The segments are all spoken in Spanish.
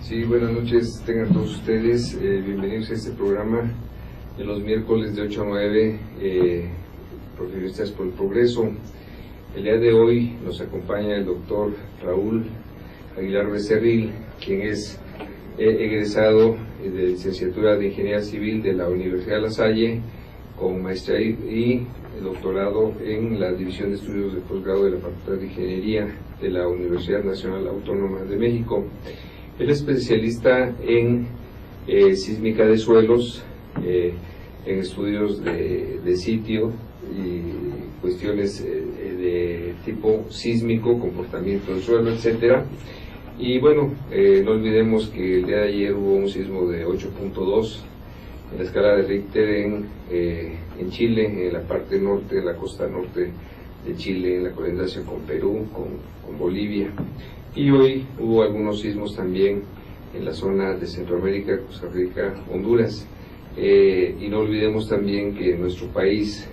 Sí, buenas noches, tengan todos ustedes, bienvenidos a este programa de los miércoles de 8 a 9, Profesionistas por el Progreso. El día de hoy nos acompaña el doctor Raúl Aguilar Becerril, quien es egresado de licenciatura de Ingeniería Civil de la Universidad de La Salle, con maestría y doctorado en la División de Estudios de Posgrado de la Facultad de Ingeniería de la Universidad Nacional Autónoma de México. Él es especialista en sísmica de suelos, en estudios de sitio y cuestiones de tipo sísmico, comportamiento del suelo, etcétera. Y bueno, no olvidemos que el día de ayer hubo un sismo de 8.2 en la escala de Richter en Chile, en la parte norte, en la costa norte de Chile, en la colindancia con Perú, con Bolivia. Y hoy hubo algunos sismos también en la zona de Centroamérica, Costa Rica, Honduras. Y no olvidemos también que nuestro país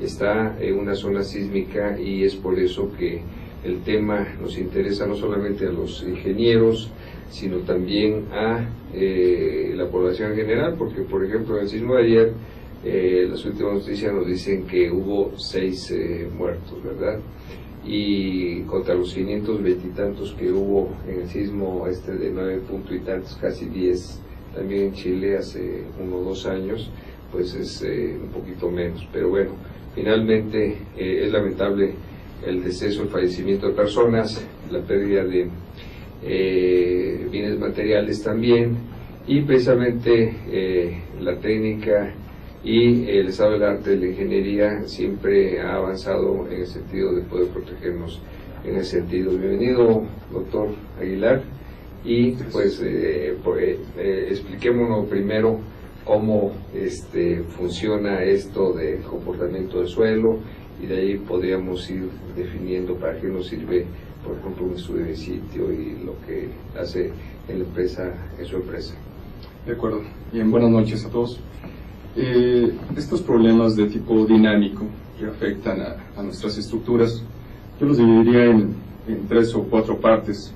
está en una zona sísmica, y es por eso que el tema nos interesa no solamente a los ingenieros, sino también a la población en general, porque por ejemplo en el sismo de ayer, las últimas noticias nos dicen que hubo 6 muertos, ¿verdad? Y contra los 520 y tantos que hubo en el sismo de 9 puntos y tantos, casi 10, también en Chile hace 1 o 2 años, pues es un poquito menos. Pero bueno, finalmente es lamentable el deceso, el fallecimiento de personas, la pérdida de bienes materiales también, y precisamente la técnica y el estado del arte de la ingeniería siempre ha avanzado en el sentido de poder protegernos en ese sentido. Bienvenido, doctor Aguilar, y pues expliquémonos primero cómo funciona esto del comportamiento del suelo, y de ahí podríamos ir definiendo para qué nos sirve, por ejemplo, un estudio de sitio y lo que hace en la empresa, en su empresa. De acuerdo. Bien, buenas noches a todos. Estos problemas de tipo dinámico que afectan a nuestras estructuras, yo los dividiría en 3 o 4 partes.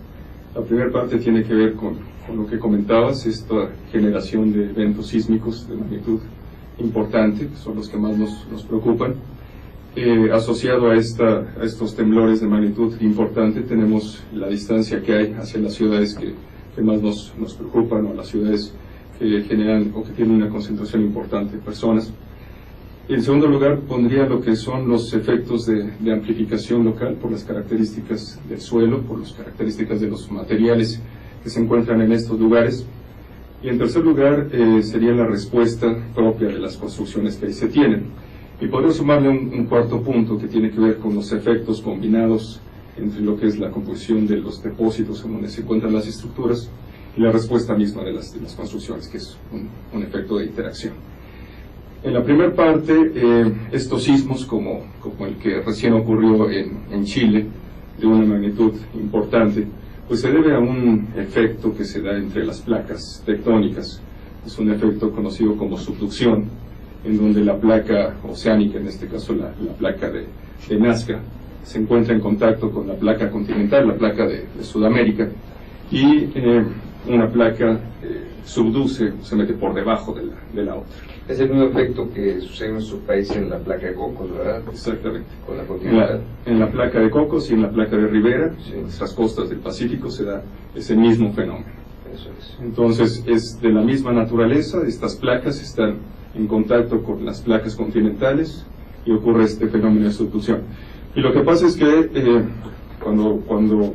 La primera parte tiene que ver con lo que comentabas, esta generación de eventos sísmicos de magnitud importante, que son los que más nos preocupan. Asociado a estos temblores de magnitud importante, tenemos la distancia que hay hacia las ciudades que más nos preocupan, o las ciudades que generan o que tienen una concentración importante de personas. Y en segundo lugar pondría lo que son los efectos de amplificación local por las características del suelo, por las características de los materiales que se encuentran en estos lugares. Y en tercer lugar sería la respuesta propia de las construcciones que ahí se tienen. Y podría sumarle un cuarto punto que tiene que ver con los efectos combinados entre lo que es la composición de los depósitos en donde se encuentran las estructuras y la respuesta misma de las construcciones, que es un efecto de interacción. En la primera parte, estos sismos, como el que recién ocurrió en Chile, de una magnitud importante, pues se debe a un efecto que se da entre las placas tectónicas. Es un efecto conocido como subducción, en donde la placa oceánica, en este caso la placa de Nazca, se encuentra en contacto con la placa continental, la placa de Sudamérica, y una placa subduce, se mete por debajo de la otra. Es el mismo efecto que sucede en nuestro país en la placa de Cocos, ¿verdad? Exactamente. Con la continental. En la placa de Cocos y en la placa de Rivera, sí, en nuestras costas del Pacífico, se da ese mismo fenómeno. Eso es. Entonces, es de la misma naturaleza. Estas placas están en contacto con las placas continentales y ocurre este fenómeno de subducción. Y lo que pasa es que cuando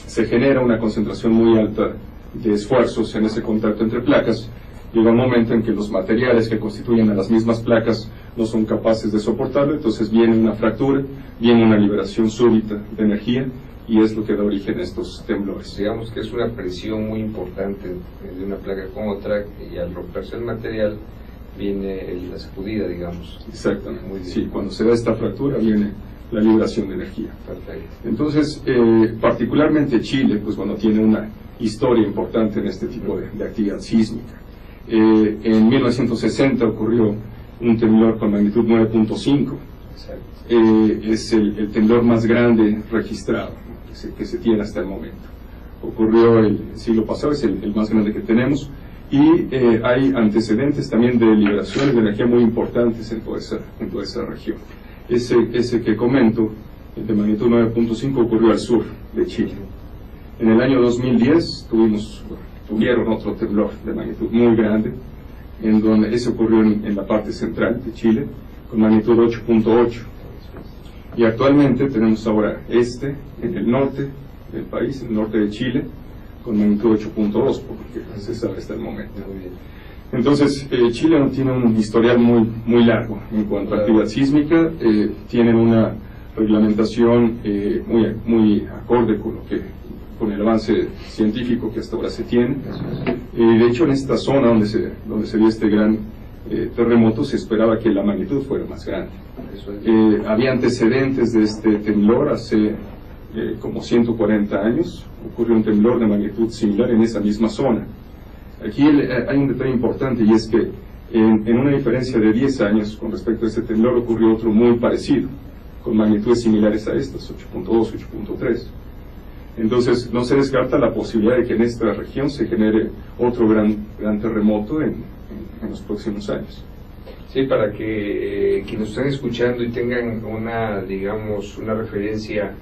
se genera una concentración muy alta de esfuerzos en ese contacto entre placas, llega un momento en que los materiales que constituyen a las mismas placas no son capaces de soportarlo, entonces viene una fractura, viene una liberación súbita de energía, y es lo que da origen a estos temblores. Digamos que es una presión muy importante de una placa con otra, y al romperse el material viene la sacudida, digamos. Exactamente. Sí, cuando se da esta fractura viene la liberación de energía. Perfecto. Entonces, particularmente Chile, pues bueno, tiene una historia importante en este tipo de actividad sísmica. En 1960 ocurrió un temblor con magnitud 9.5. Es el temblor más grande registrado, ¿no?, que se tiene hasta el momento. ocurrió el siglo pasado, es el más grande que tenemos, y hay antecedentes también de liberaciones de energía muy importantes en toda esa región. Ese que comento, el de magnitud 9.5, ocurrió al sur de Chile. En el año 2010 tuvieron otro temblor de magnitud muy grande, en donde ese ocurrió en la parte central de Chile, con magnitud 8.8. Y actualmente tenemos ahora en el norte del país, en el norte de Chile, con magnitud 8.2, porque se sabe hasta el momento. Entonces, Chile tiene un historial muy largo en cuanto a actividad sísmica, tienen una reglamentación muy acorde con el avance científico que hasta ahora se tiene. De hecho, en esta zona donde se dio este gran terremoto, se esperaba que la magnitud fuera más grande. Había antecedentes de este temblor hace como 140 años, ocurrió un temblor de magnitud similar en esa misma zona. Aquí hay un detalle importante, y es que en una diferencia de 10 años con respecto a ese temblor ocurrió otro muy parecido, con magnitudes similares a estas, 8.2, 8.3. Entonces no se descarta la posibilidad de que en esta región se genere otro gran terremoto en los próximos años. Sí, para que quienes estén escuchando y tengan una referencia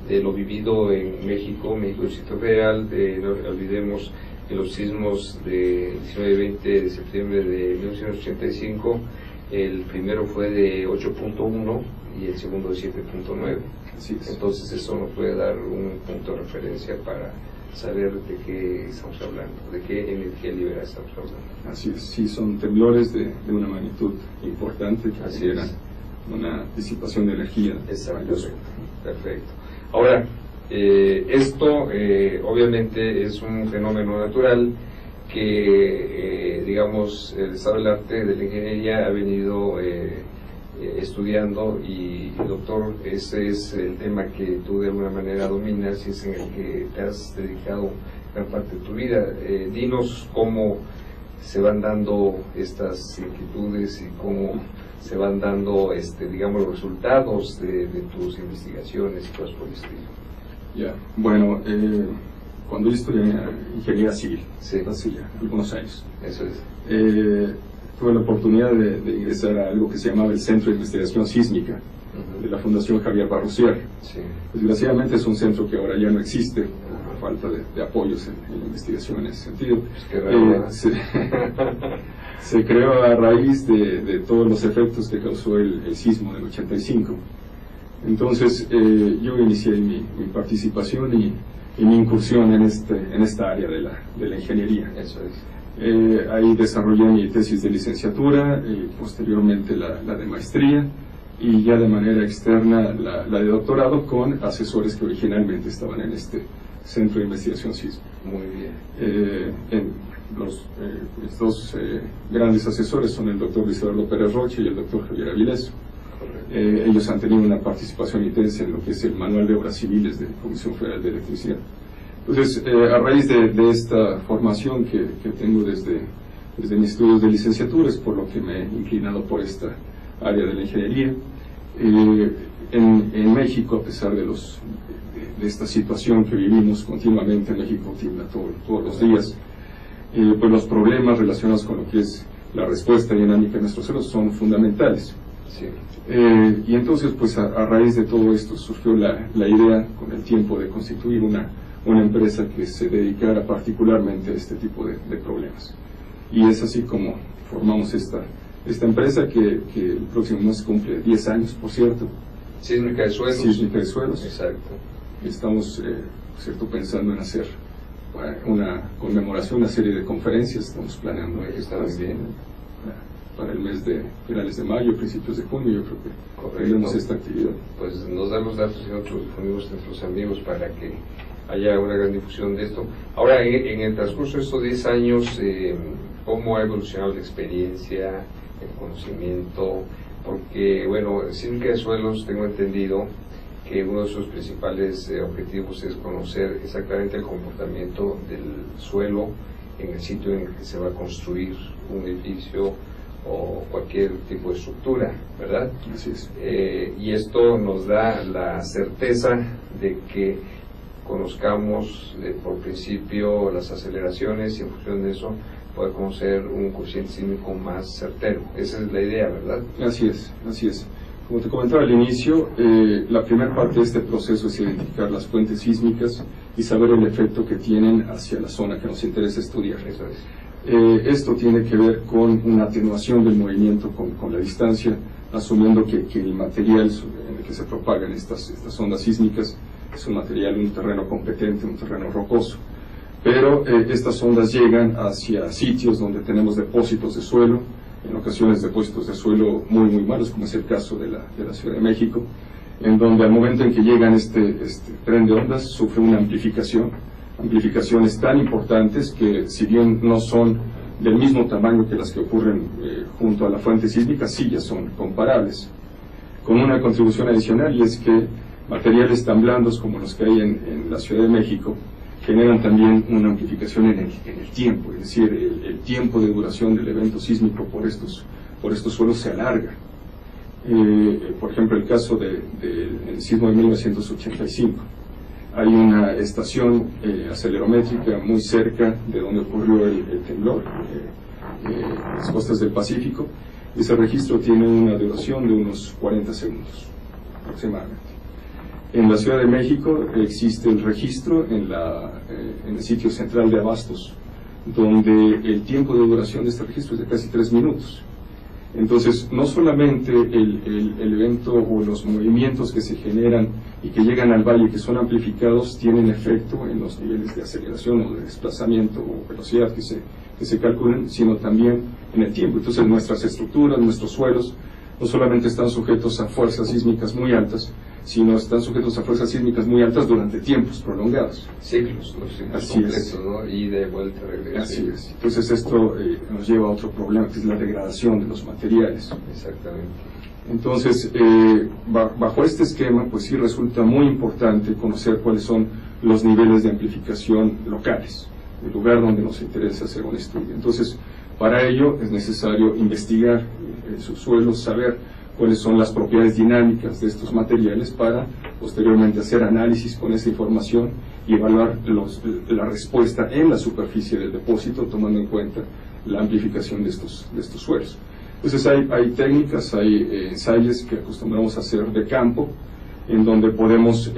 de lo vivido en México, Distrito Federal, no olvidemos que los sismos de 19 y 20 de septiembre de 1985, el primero fue de 8.1 y el segundo de 7.9. Entonces eso nos puede dar un punto de referencia para saber de qué estamos hablando, de qué energía liberada estamos hablando. Así es, sí, son temblores de una magnitud importante que generan una disipación de energía. Exactamente, perfecto. Ahora, esto obviamente es un fenómeno natural que, el estado del arte de la ingeniería ha venido estudiando, y doctor, ese es el tema que tú de alguna manera dominas y es en el que te has dedicado gran parte de tu vida. Dinos cómo se van dando estas inquietudes y cómo se van dando, los resultados de tus investigaciones y cosas por el estilo. Bueno, cuando yo estudié ingeniería civil, hace ya algunos años, eso es. Tuve la oportunidad de ingresar a algo que se llamaba el Centro de Investigación Sísmica de la Fundación Javier Barrusier. Desgraciadamente es un centro que ahora ya no existe, por falta de apoyos en la investigación en ese sentido. Se creó a raíz de todos los efectos que causó el sismo del 85. Entonces yo inicié mi participación y mi incursión en esta área de la ingeniería. Eso es. Ahí desarrollé mi tesis de licenciatura, y posteriormente la de maestría, y ya de manera externa la de doctorado con asesores que originalmente estaban en este Centro de Investigación Sísmica. Muy bien. Mis dos grandes asesores son el doctor Luis Eduardo Pérez Rocha y el doctor Javier Avilés. Ellos han tenido una participación intensa en lo que es el Manual de Obras Civiles de la Comisión Federal de Electricidad. Entonces, a raíz de esta formación que tengo desde mis estudios de licenciatura, es por lo que me he inclinado por esta área de la ingeniería. En México, a pesar de esta situación que vivimos continuamente, en México tiembla todos los días, pues los problemas relacionados con lo que es la respuesta dinámica de nuestros celos son fundamentales. Sí. Y entonces, pues a raíz de todo esto surgió la idea con el tiempo de constituir una empresa que se dedicara particularmente a este tipo de problemas. Y es así como formamos esta empresa que el próximo mes cumple 10 años, por cierto. Sísmica de Suelos. Sísmica de Suelos. Exacto. Estamos pensando en hacer una conmemoración, una serie de conferencias. Estamos planeando para el mes de finales de mayo, principios de junio. Yo creo que tenemos esta actividad. Pues nos dan los datos y nosotros difundimos entre nuestros amigos para que haya una gran difusión de esto. Ahora, en el transcurso de estos 10 años, ¿cómo ha evolucionado la experiencia, el conocimiento? Porque, Sísmica de Suelos, tengo entendido que uno de sus principales objetivos es conocer exactamente el comportamiento del suelo en el sitio en el que se va a construir un edificio o cualquier tipo de estructura, ¿verdad? Así es. Y esto nos da la certeza de que conozcamos por principio las aceleraciones y en función de eso poder conocer un coeficiente sísmico más certero. Esa es la idea, ¿verdad? Así es, así es. Como te comentaba al inicio, la primera parte de este proceso es identificar las fuentes sísmicas y saber el efecto que tienen hacia la zona que nos interesa estudiar. Eso es. Esto tiene que ver con una atenuación del movimiento con la distancia, asumiendo que el material en el que se propagan estas ondas sísmicas es un material, un terreno competente, un terreno rocoso. Pero estas ondas llegan hacia sitios donde tenemos depósitos de suelo, en ocasiones depósitos de suelo muy malos, como es el caso de la Ciudad de México, en donde al momento en que llegan este tren de ondas sufre una amplificaciones tan importantes que, si bien no son del mismo tamaño que las que ocurren junto a la fuente sísmica, sí ya son comparables, con una contribución adicional, y es que materiales tan blandos como los que hay en la Ciudad de México generan también una amplificación en el tiempo, es decir, el tiempo de duración del evento sísmico por estos suelos se alarga. Por ejemplo, el caso del sismo de 1985. Hay una estación acelerométrica muy cerca de donde ocurrió el temblor, en las costas del Pacífico. Ese registro tiene una duración de unos 40 segundos aproximadamente. En la Ciudad de México existe el registro en el sitio central de Abastos, donde el tiempo de duración de este registro es de casi 3 minutos. Entonces, no solamente el evento o los movimientos que se generan y que llegan al valle, que son amplificados, tienen efecto en los niveles de aceleración o de desplazamiento o velocidad que se calculan, sino también en el tiempo. Entonces, nuestras estructuras, nuestros suelos, no solamente están sujetos a fuerzas sísmicas muy altas, sino están sujetos a fuerzas sísmicas muy altas durante tiempos prolongados. Ciclos, los ciclos Así completos, es. ¿no? Y de vuelta, regreso. Así es. Entonces esto nos lleva a otro problema, que es la degradación de los materiales. Exactamente. Entonces, bajo este esquema, pues sí resulta muy importante conocer cuáles son los niveles de amplificación locales, el lugar donde nos interesa hacer un estudio. Entonces, para ello es necesario investigar el subsuelo, saber cuáles son las propiedades dinámicas de estos materiales para posteriormente hacer análisis con esa información y evaluar la respuesta en la superficie del depósito, tomando en cuenta la amplificación de estos suelos. Entonces hay técnicas, hay ensayos que acostumbramos a hacer de campo, en donde podemos,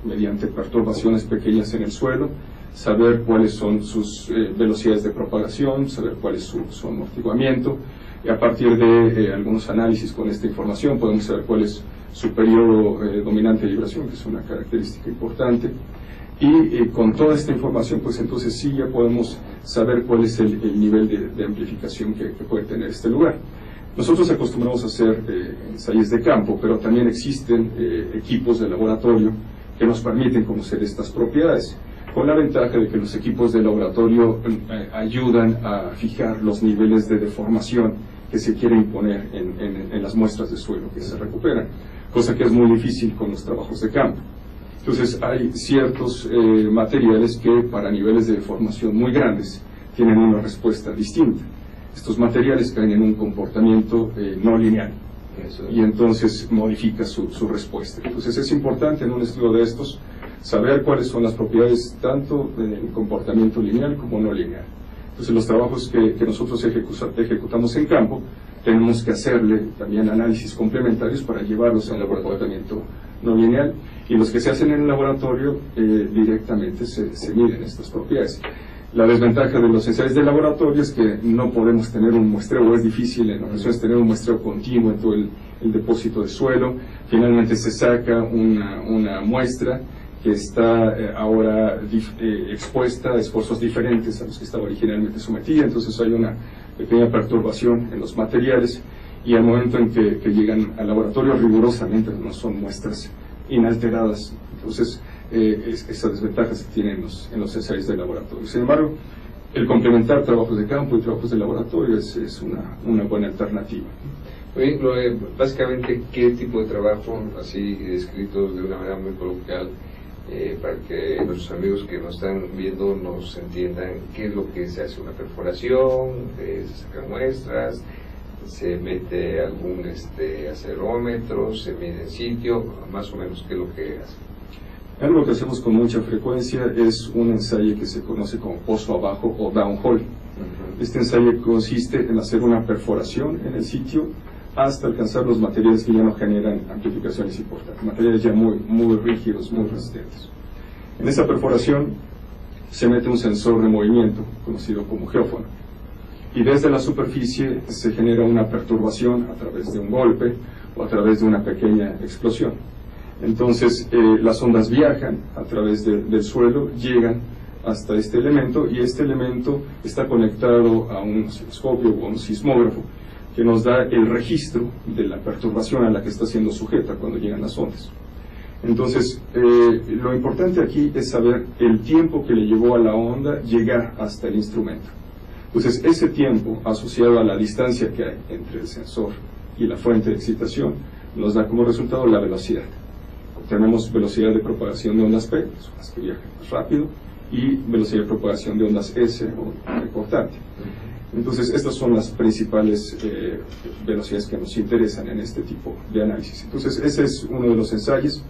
mediante perturbaciones pequeñas en el suelo, saber cuáles son sus velocidades de propagación, saber cuál es su amortiguamiento, y a partir de algunos análisis con esta información podemos saber cuál es su periodo dominante de vibración, que es una característica importante, y con toda esta información, pues entonces sí ya podemos saber cuál es el nivel de amplificación que puede tener este lugar. Nosotros acostumbramos a hacer ensayos de campo, pero también existen equipos de laboratorio que nos permiten conocer estas propiedades, con la ventaja de que los equipos de laboratorio ayudan a fijar los niveles de deformación que se quiere imponer en las muestras de suelo que se recuperan, cosa que es muy difícil con los trabajos de campo. Entonces hay ciertos materiales que para niveles de deformación muy grandes tienen una respuesta distinta. Estos materiales caen en un comportamiento no lineal y entonces modifica su respuesta. Entonces es importante en un estudio de estos saber cuáles son las propiedades tanto en comportamiento lineal como no lineal. Entonces los trabajos que nosotros ejecutamos en campo tenemos que hacerle también análisis complementarios para llevarlos al comportamiento no lineal, y los que se hacen en el laboratorio directamente se miden estas propiedades. La desventaja de los ensayos de laboratorio es que no podemos tener un muestreo, o es difícil en ocasiones tener un muestreo continuo en todo el depósito de suelo. Finalmente se saca una muestra que está ahora expuesta a esfuerzos diferentes a los que estaba originalmente sometida, entonces hay una pequeña perturbación en los materiales, y al momento en que llegan al laboratorio rigurosamente no son muestras inalteradas. Entonces esa desventaja se tiene en los ensayos de laboratorio. Sin embargo, el complementar trabajos de campo y trabajos de laboratorio es una buena alternativa. Oye, básicamente, ¿qué tipo de trabajo, así descritos de una manera muy coloquial, para que nuestros amigos que nos están viendo nos entiendan qué es lo que se hace? Una perforación, se sacan muestras, se mete algún acelerómetro, se mide en sitio, más o menos qué es lo que hace? Algo que hacemos con mucha frecuencia es un ensayo que se conoce como pozo abajo o downhole. Este ensayo consiste en hacer una perforación en el sitio hasta alcanzar los materiales que ya no generan amplificaciones importantes, materiales ya muy rígidos, muy resistentes. En esa perforación se mete un sensor de movimiento, conocido como geófono, y desde la superficie se genera una perturbación a través de un golpe o a través de una pequeña explosión. Entonces las ondas viajan a través del suelo, llegan hasta este elemento, y este elemento está conectado a un osciloscopio o a un sismógrafo que nos da el registro de la perturbación a la que está siendo sujeta cuando llegan las ondas. Entonces, lo importante aquí es saber el tiempo que le llevó a la onda llegar hasta el instrumento. Entonces, ese tiempo, asociado a la distancia que hay entre el sensor y la fuente de excitación, nos da como resultado la velocidad. Tenemos velocidad de propagación de ondas P, que son las que viajan más rápido, y velocidad de propagación de ondas S, o recortante. Entonces, estas son las principales velocidades que nos interesan en este tipo de análisis. Entonces, ese es uno de los ensayos.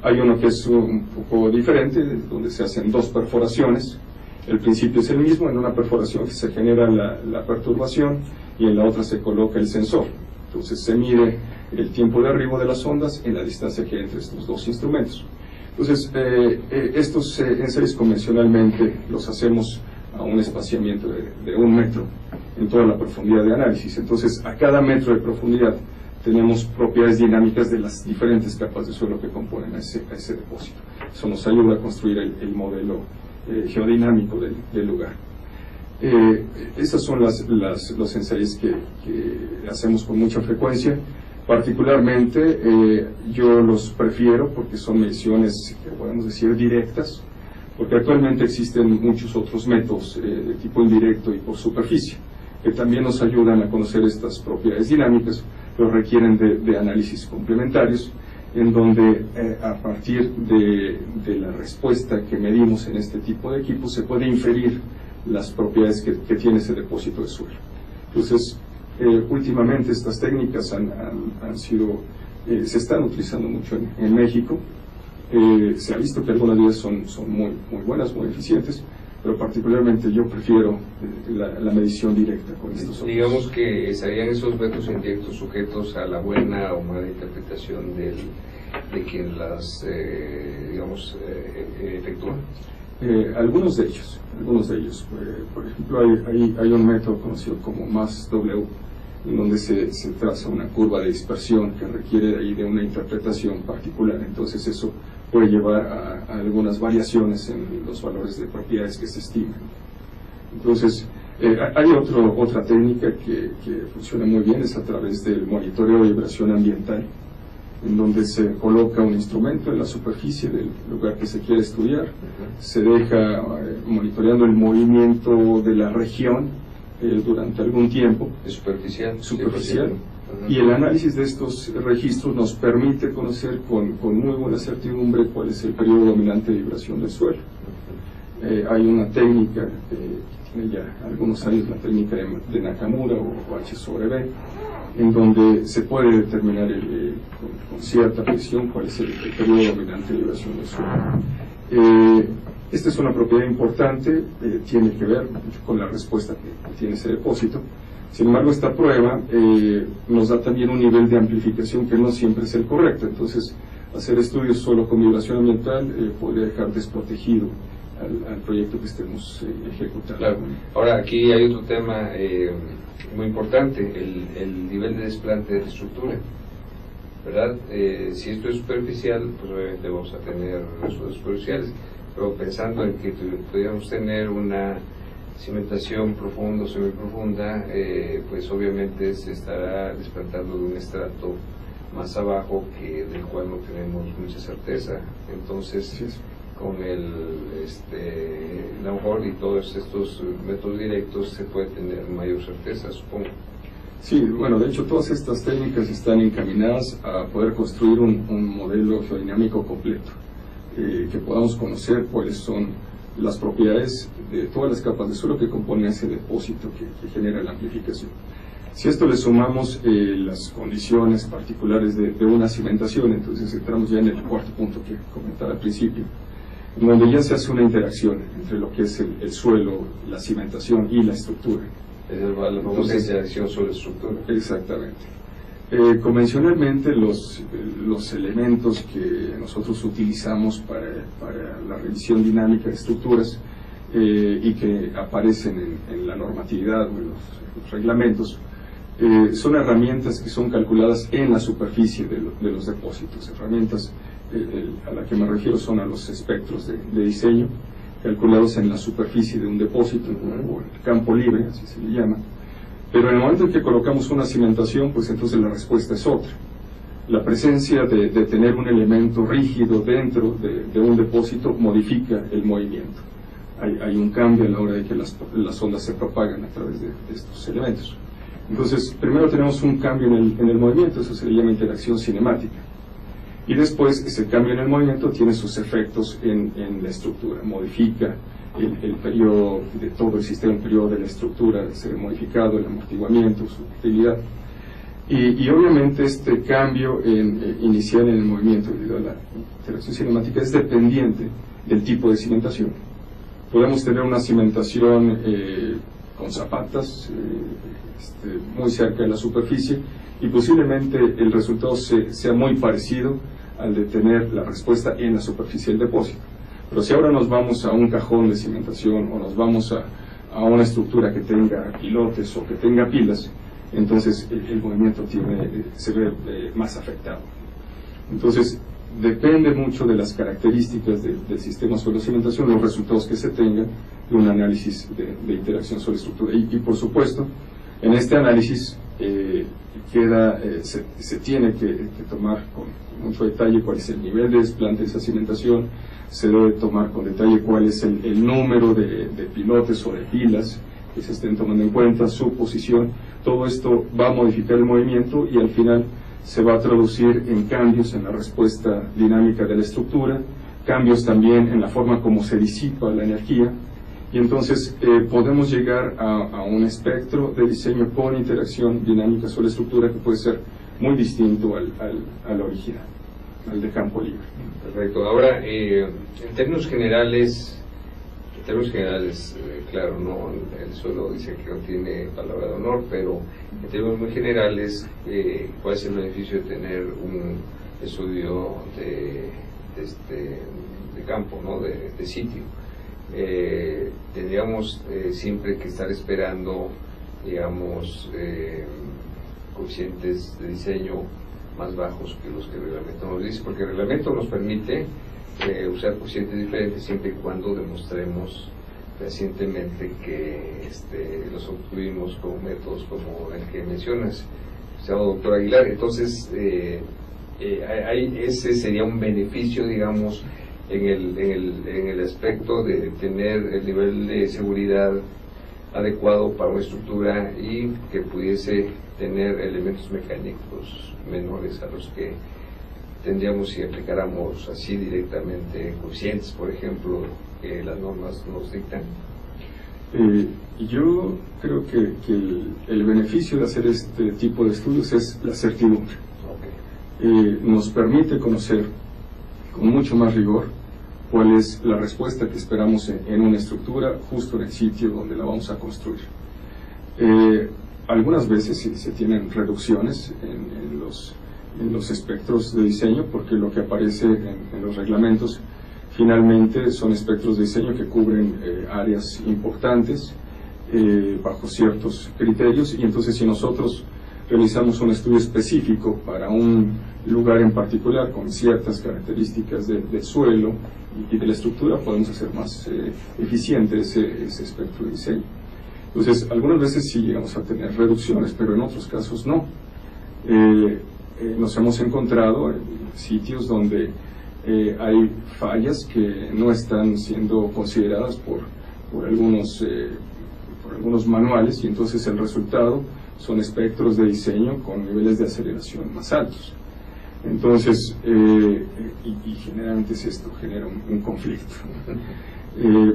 Hay uno que es un poco diferente, donde se hacen dos perforaciones. El principio es el mismo. En una perforación que se genera la perturbación y en la otra se coloca el sensor. Entonces, se mide el tiempo de arribo de las ondas en la distancia que hay entre estos dos instrumentos. Entonces, estos ensayos convencionalmente los hacemos a un espaciamiento de 1 metro en toda la profundidad de análisis. Entonces, a cada metro de profundidad tenemos propiedades dinámicas de las diferentes capas de suelo que componen a ese depósito. Eso nos ayuda a construir el modelo geodinámico del lugar. Estos son los ensayos que hacemos con mucha frecuencia. Particularmente yo los prefiero porque son mediciones, podemos decir, directas, porque actualmente existen muchos otros métodos de tipo indirecto y por superficie, que también nos ayudan a conocer estas propiedades dinámicas, pero requieren de análisis complementarios, en donde a partir de la respuesta que medimos en este tipo de equipos se puede inferir las propiedades que tiene ese depósito de suelo. Entonces, últimamente estas técnicas se están utilizando mucho en México. Se ha visto que algunas de ellas son muy buenas, muy eficientes, pero particularmente yo prefiero la medición directa con estos. Digamos que estarían esos métodos indirectos sujetos a la buena o mala interpretación de quien las, efectúa. Algunos de ellos. Por ejemplo, hay un método conocido como MASS-W, en donde se traza una curva de dispersión que requiere ahí de una interpretación particular. Entonces eso puede llevar a algunas variaciones en los valores de propiedades que se estiman. Entonces, hay otra técnica que funciona muy bien, es a través del monitoreo de vibración ambiental, en donde se coloca un instrumento en la superficie del lugar que se quiere estudiar, se deja monitoreando el movimiento de la región durante algún tiempo. ¿Es superficial? Y el análisis de estos registros nos permite conocer con muy buena certidumbre cuál es el periodo dominante de vibración del suelo. Hay una técnica que tiene ya algunos años, la técnica de Nakamura o H sobre B, en donde se puede determinar con cierta precisión cuál es el periodo dominante de vibración del suelo. Esta es una propiedad importante, tiene que ver mucho con la respuesta que tiene ese depósito. Sin embargo, esta prueba nos da también un nivel de amplificación que no siempre es el correcto. Entonces, hacer estudios solo con vibración ambiental podría dejar desprotegido al proyecto que estemos ejecutando. Claro. Ahora, aquí hay otro tema muy importante, el nivel de desplante de la estructura, ¿verdad? Si esto es superficial, pues obviamente vamos a tener resultados superficiales, pero pensando en que podríamos tener una cimentación profunda o semiprofunda, pues obviamente se estará desplantando de un estrato más abajo del cual no tenemos mucha certeza. Entonces, sí, con el downhole y todos estos métodos directos se puede tener mayor certeza, supongo. Sí, bueno, de hecho todas estas técnicas están encaminadas a poder construir un modelo geodinámico completo, que podamos conocer cuáles son las propiedades de todas las capas de suelo que componen ese depósito que genera la amplificación. Si a esto le sumamos las condiciones particulares de una cimentación, entonces entramos ya en el cuarto punto que comentaba al principio, en donde ya se hace una interacción entre lo que es el suelo, la cimentación y la estructura. Es la famosa interacción sobre estructura. Exactamente. Convencionalmente los elementos que nosotros utilizamos para la revisión dinámica de estructuras y que aparecen en la normatividad o en los reglamentos son herramientas que son calculadas en la superficie de los depósitos. Herramientas a la que me refiero son a los espectros de diseño calculados en la superficie de un depósito o el campo libre, así se le llama. Pero en el momento en que colocamos una cimentación, pues entonces la respuesta es otra. La presencia de tener un elemento rígido dentro de un depósito modifica el movimiento. Hay un cambio a la hora de que las ondas se propagan a través de estos elementos. Entonces, primero tenemos un cambio en el movimiento, eso se le llama interacción cinemática. Y después, ese cambio en el movimiento tiene sus efectos en la estructura, modifica el periodo de todo el sistema, el periodo de la estructura se ve modificado, el amortiguamiento, su utilidad. Y obviamente este cambio inicial en el movimiento debido a la interacción cinemática es dependiente del tipo de cimentación. Podemos tener una cimentación con zapatas muy cerca de la superficie y posiblemente el resultado sea muy parecido al de tener la respuesta en la superficie del depósito. Pero si ahora nos vamos a un cajón de cimentación o nos vamos a una estructura que tenga pilotes o que tenga pilas, entonces el movimiento se ve más afectado. Entonces depende mucho de las características del sistema suelo-cimentación, los resultados que se tengan de un análisis de interacción suelo-estructura. Y por supuesto, en este análisis se tiene que tomar con mucho detalle cuál es el nivel de desplante de esa cimentación, se debe tomar con detalle cuál es el número de pilotes o de pilas que se estén tomando en cuenta, su posición. Todo esto va a modificar el movimiento y al final se va a traducir en cambios en la respuesta dinámica de la estructura, cambios también en la forma como se disipa la energía, y entonces podemos llegar a un espectro de diseño con interacción dinámica sobre la estructura que puede ser muy distinto al original, al de campo libre. Perfecto. Ahora, en términos generales, claro, no, el suelo dice que no tiene palabra de honor, pero en términos muy generales, ¿cuál es el beneficio de tener un estudio de campo, ¿no? de sitio? Tendríamos siempre que estar esperando, digamos, coeficientes de diseño más bajos que los que el reglamento nos dice, porque el reglamento nos permite usar coeficientes diferentes siempre y cuando demostremos recientemente que los obtuvimos con métodos como el que mencionas, doctor Aguilar. Entonces, ese sería un beneficio, digamos, en el aspecto de tener el nivel de seguridad adecuado para una estructura y que pudiese tener elementos mecánicos menores a los que tendríamos si aplicáramos así directamente coeficientes, por ejemplo, que las normas nos dictan. Yo creo que el beneficio de hacer este tipo de estudios es la certidumbre. Okay. Nos permite conocer con mucho más rigor cuál es la respuesta que esperamos en una estructura justo en el sitio donde la vamos a construir. Algunas veces se tienen reducciones en los espectros de diseño, porque lo que aparece en los reglamentos finalmente son espectros de diseño que cubren áreas importantes bajo ciertos criterios, y entonces si nosotros realizamos un estudio específico para un lugar en particular con ciertas características del suelo y de la estructura, podemos hacer más eficiente ese espectro de diseño. Entonces, algunas veces sí llegamos a tener reducciones, pero en otros casos no. Nos hemos encontrado en sitios donde hay fallas que no están siendo consideradas por algunos manuales, y entonces el resultado son espectros de diseño con niveles de aceleración más altos. Entonces, y generalmente esto genera un conflicto.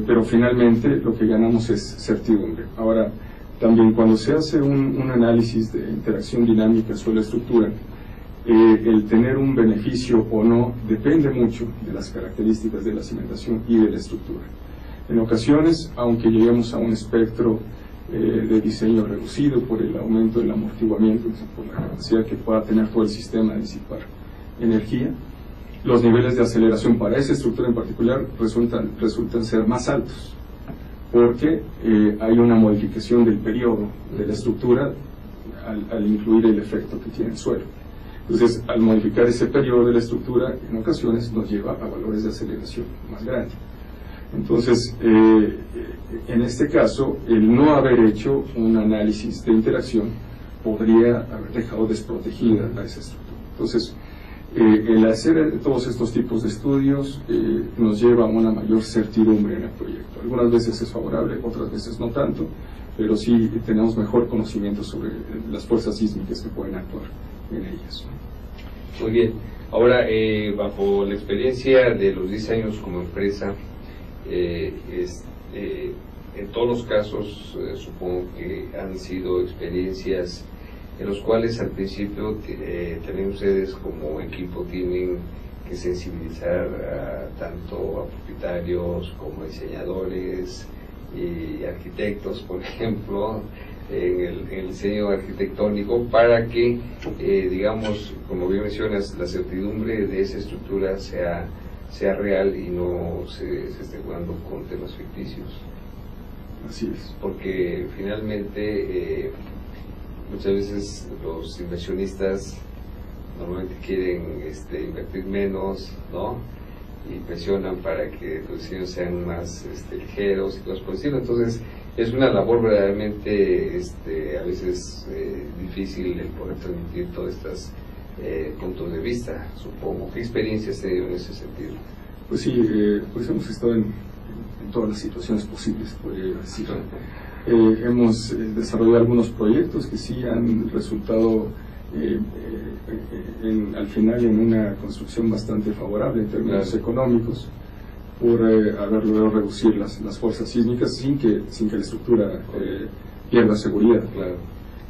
Pero finalmente lo que ganamos es certidumbre. Ahora, también cuando se hace un análisis de interacción dinámica sobre la estructura, el tener un beneficio o no depende mucho de las características de la cimentación y de la estructura. En ocasiones, aunque lleguemos a un espectro de diseño reducido por el aumento del amortiguamiento, por la capacidad que pueda tener todo el sistema de disipar energía, los niveles de aceleración para esa estructura en particular resultan ser más altos, porque hay una modificación del periodo de la estructura al incluir el efecto que tiene el suelo. Entonces, al modificar ese periodo de la estructura, en ocasiones nos lleva a valores de aceleración más grandes. Entonces, en este caso, el no haber hecho un análisis de interacción podría haber dejado desprotegida a esa estructura. Entonces, el hacer todos estos tipos de estudios nos lleva a una mayor certidumbre en el proyecto. Algunas veces es favorable, otras veces no tanto, pero sí tenemos mejor conocimiento sobre las fuerzas sísmicas que pueden actuar en ellas. Muy bien. Ahora, bajo la experiencia de los 10 años como empresa, en todos los casos supongo que han sido experiencias en los cuales al principio también ustedes como equipo tienen que sensibilizar tanto a propietarios como a diseñadores y arquitectos, por ejemplo, en el diseño arquitectónico, para que, digamos, como bien mencionas, la certidumbre de esa estructura sea real y no se esté jugando con temas ficticios. Así es. Porque finalmente muchas veces los inversionistas normalmente quieren invertir menos, ¿no? Y presionan para que los diseños sean más ligeros y cosas por el estilo. Entonces es una labor verdaderamente a veces difícil el poder transmitir todos estos puntos de vista, supongo. ¿Qué experiencia has tenido en ese sentido? Pues sí, pues hemos estado en todas las situaciones posibles, podría decir. Hemos desarrollado algunos proyectos que sí han resultado al final en una construcción bastante favorable en términos económicos, por haber logrado reducir las fuerzas sísmicas sin que la estructura pierda seguridad. Claro.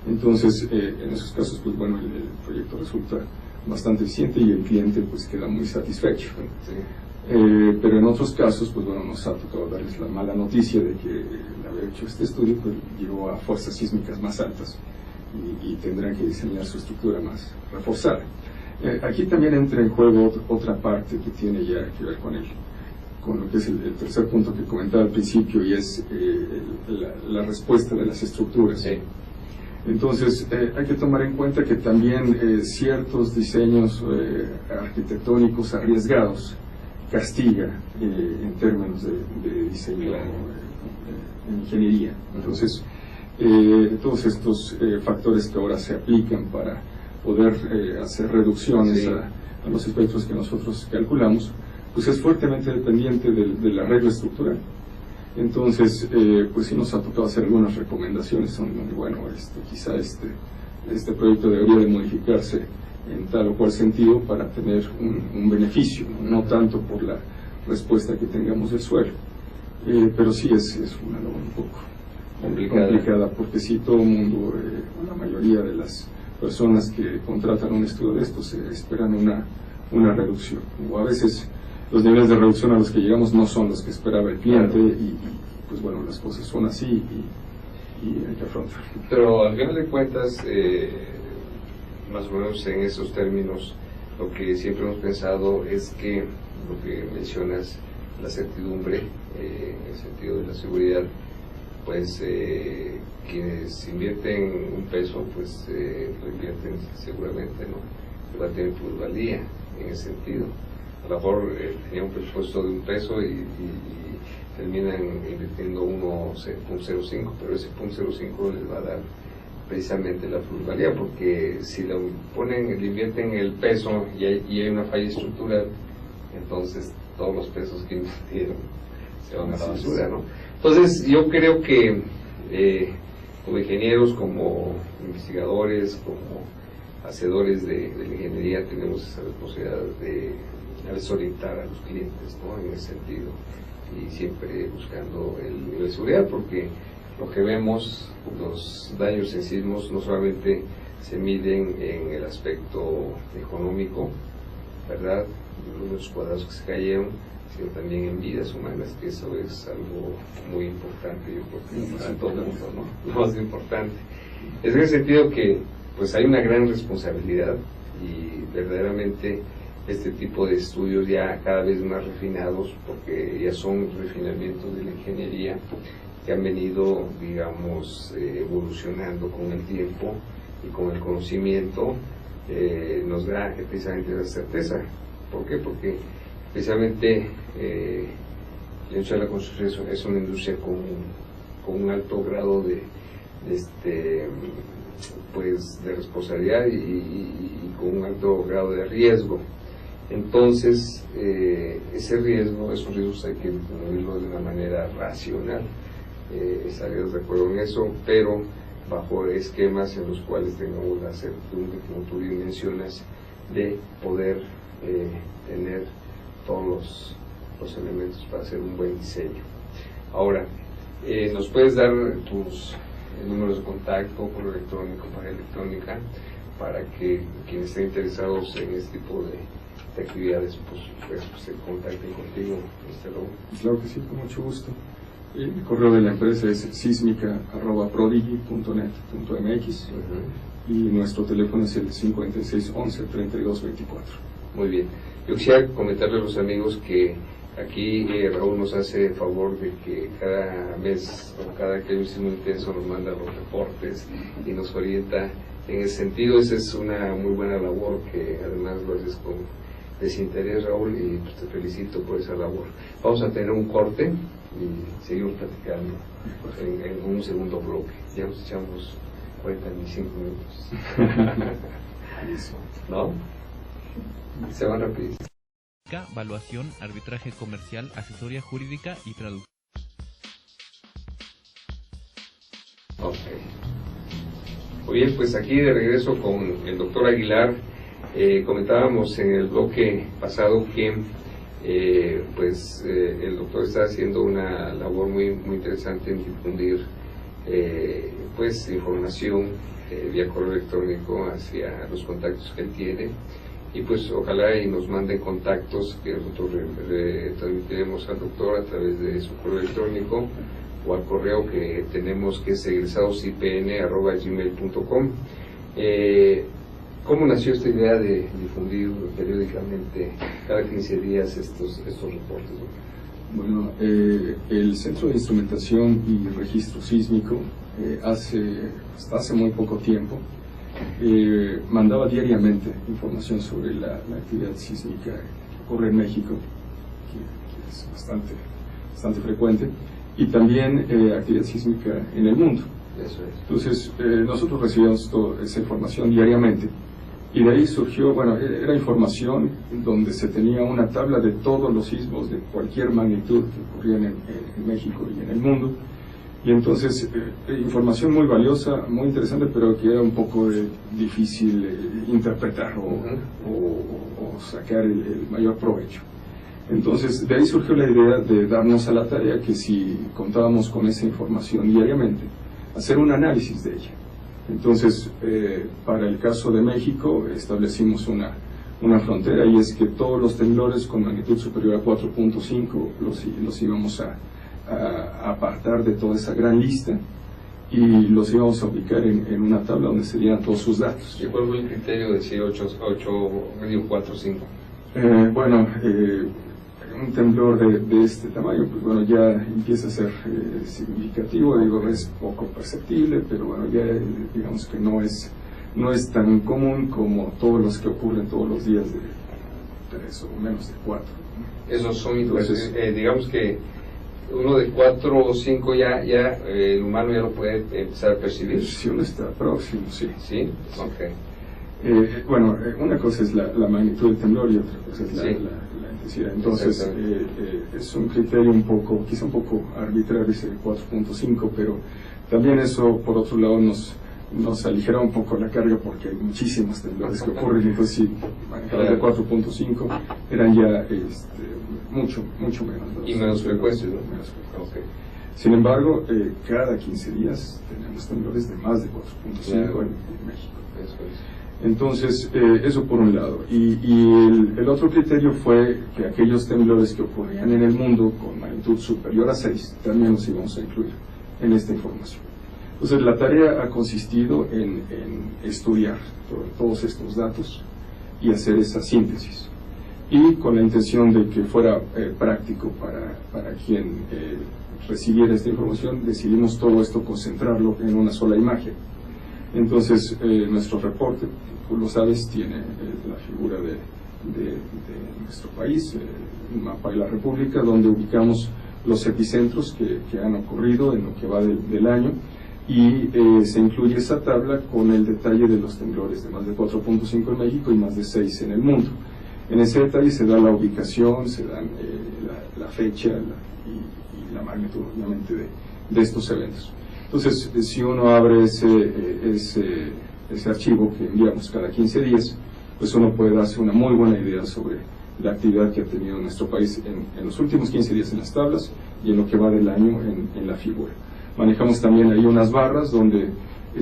Entonces, en esos casos, pues bueno, el proyecto resulta bastante eficiente y el cliente pues queda muy satisfecho. Sí. Pero en otros casos, pues bueno, nos ha tocado darles la mala noticia de que el haber hecho este estudio pues llegó a fuerzas sísmicas más altas y tendrán que diseñar su estructura más reforzada. Aquí también entra en juego otra parte que tiene ya que ver con lo que es el tercer punto que comentaba al principio, y es la respuesta de las estructuras. Sí. Entonces, hay que tomar en cuenta que también ciertos diseños arquitectónicos arriesgados castiga en términos de diseño en ingeniería. Entonces, todos estos factores que ahora se aplican para poder hacer reducciones a los espectros que nosotros calculamos, pues es fuertemente dependiente del arreglo estructural. Entonces, pues sí nos ha tocado hacer algunas recomendaciones, bueno, quizá este proyecto debería de modificarse en tal o cual sentido para tener un beneficio, no tanto por la respuesta que tengamos del suelo. Pero sí es una labor un poco complicada, porque sí todo el mundo, la mayoría de las personas que contratan un estudio de estos esperan una reducción, o a veces los niveles de reducción a los que llegamos no son los que esperaba el cliente, y pues bueno, las cosas son así y hay que afrontar. Pero al final de cuentas, más o menos en esos términos, lo que siempre hemos pensado es que lo que mencionas, la certidumbre, en el sentido de la seguridad, pues quienes invierten un peso, pues lo invierten seguramente, ¿no? Que va a tener plusvalía en ese sentido. A lo mejor tenía un presupuesto de un peso y terminan invirtiendo 1.05, pero ese 0.05 les va a dar precisamente la plusvalía, porque si le invierten el peso y hay una falla estructural, entonces todos los pesos que invirtieron se van a la basura, ¿no? Entonces yo creo que como ingenieros, como investigadores, como hacedores de la ingeniería, tenemos esa responsabilidad de desorientar a los clientes, ¿no? En ese sentido, y siempre buscando el nivel de seguridad, porque lo que vemos, los daños en sismos no solamente se miden en el aspecto económico, ¿verdad?, los cuadrados que se cayeron, sino también en vidas humanas, que eso es algo muy importante, yo creo que para todo el mundo, ¿no? Lo más importante. Es en ese sentido que pues hay una gran responsabilidad, y verdaderamente este tipo de estudios ya cada vez más refinados, porque ya son refinamientos de la ingeniería que han venido, digamos, evolucionando con el tiempo y con el conocimiento, nos da precisamente la certeza. ¿Por qué? Porque precisamente la industria de la construcción es una industria con un alto grado de responsabilidad y con un alto grado de riesgo. Entonces, ese riesgo, esos riesgos hay que disminuirlos de una manera racional, estaríamos de acuerdo en eso, pero bajo esquemas en los cuales tengamos la certidumbre, como tú bien mencionas, de poder tener todos los elementos para hacer un buen diseño. Ahora, ¿nos puedes dar tus números de contacto, correo electrónico, página electrónica, para que quienes estén interesados en este tipo de actividades pues se contacten contigo, Mr. Lobo? Claro que sí, con mucho gusto. El correo de la empresa es sismica@prodigy.net.mx y nuestro teléfono es el 5611-3224. Muy bien. Yo quisiera comentarle a los amigos que aquí Raúl nos hace el favor de que cada mes o cada que hay un sismo intenso nos manda los reportes y nos orienta en ese sentido. Esa es una muy buena labor que además lo haces con desinterés, Raúl, y pues te felicito por esa labor. Vamos a tener un corte y seguimos platicando en un segundo bloque. Ya nos echamos 45 minutos. ¿No? Se van rapidísimo. Evaluación, arbitraje comercial, asesoría jurídica y traducción. Ok. Muy bien, pues aquí de regreso con el doctor Aguilar. Comentábamos en el bloque pasado que el doctor está haciendo una labor muy interesante en difundir información vía correo electrónico hacia los contactos que él tiene, y pues ojalá y nos manden contactos que nosotros transmitiremos al doctor a través de su correo electrónico o al correo que tenemos, que es egresadosipn@gmail.com. ¿Cómo nació esta idea de difundir periódicamente cada 15 días estos reportes? Bueno, el Centro de Instrumentación y Registro Sísmico hasta hace muy poco tiempo mandaba diariamente información sobre la actividad sísmica que ocurre en México, que es bastante frecuente, y también actividad sísmica en el mundo. Eso es. Entonces, nosotros recibíamos toda esa información diariamente, y de ahí surgió, era información donde se tenía una tabla de todos los sismos de cualquier magnitud que ocurrían en México y en el mundo. Y entonces, información muy valiosa, muy interesante, pero que era un poco difícil interpretar o sacar el mayor provecho. Entonces, de ahí surgió la idea de darnos a la tarea que si contábamos con esa información diariamente, hacer un análisis de ella. Entonces, para el caso de México, establecimos una frontera, y es que todos los temblores con magnitud superior a 4.5 los íbamos a apartar de toda esa gran lista y los íbamos a ubicar en una tabla donde se dieran todos sus datos. ¿Y cuál fue el criterio de decir 4.5? Un temblor de este tamaño, pues ya empieza a ser significativo, es poco perceptible, pero ya digamos que no es tan común como todos los que ocurren todos los días de 3 o menos de 4. Esos son, digamos que uno de 4 o 5 ya el humano ya lo puede empezar a percibir. Si uno está próximo, sí. ¿Sí? Ok. Una cosa es la magnitud del temblor y otra cosa es la intensidad. Entonces, es un criterio quizá un poco arbitrario ese 4.5, pero también eso, por otro lado, nos aligera un poco la carga, porque hay muchísimos temblores que ocurren. Entonces, si manejaban de 4.5, eran ya mucho menos. Y menos frecuentes, ¿no? Menos frecuentes. Okay. Sin embargo, cada 15 días tenemos temblores de más de 4.5 en México. Eso es. Entonces, eso por un lado. Y el otro criterio fue que aquellos temblores que ocurrían en el mundo con magnitud superior a 6 también los íbamos a incluir en esta información. Entonces, la tarea ha consistido en estudiar todos estos datos y hacer esa síntesis. Y con la intención de que fuera práctico para quien recibiera esta información, decidimos todo esto concentrarlo en una sola imagen. Entonces, nuestro reporte, tú lo sabes, tiene la figura de nuestro país, el mapa de la República, donde ubicamos los epicentros que han ocurrido en lo que va del año, y se incluye esa tabla con el detalle de los temblores de más de 4.5 en México y más de 6 en el mundo. En ese detalle se da la ubicación, se dan la fecha y la magnitud, obviamente, de estos eventos. Entonces, si uno abre ese archivo que enviamos cada 15 días, pues uno puede darse una muy buena idea sobre la actividad que ha tenido nuestro país en los últimos 15 días en las tablas y en lo que va del año en la figura. Manejamos también ahí unas barras donde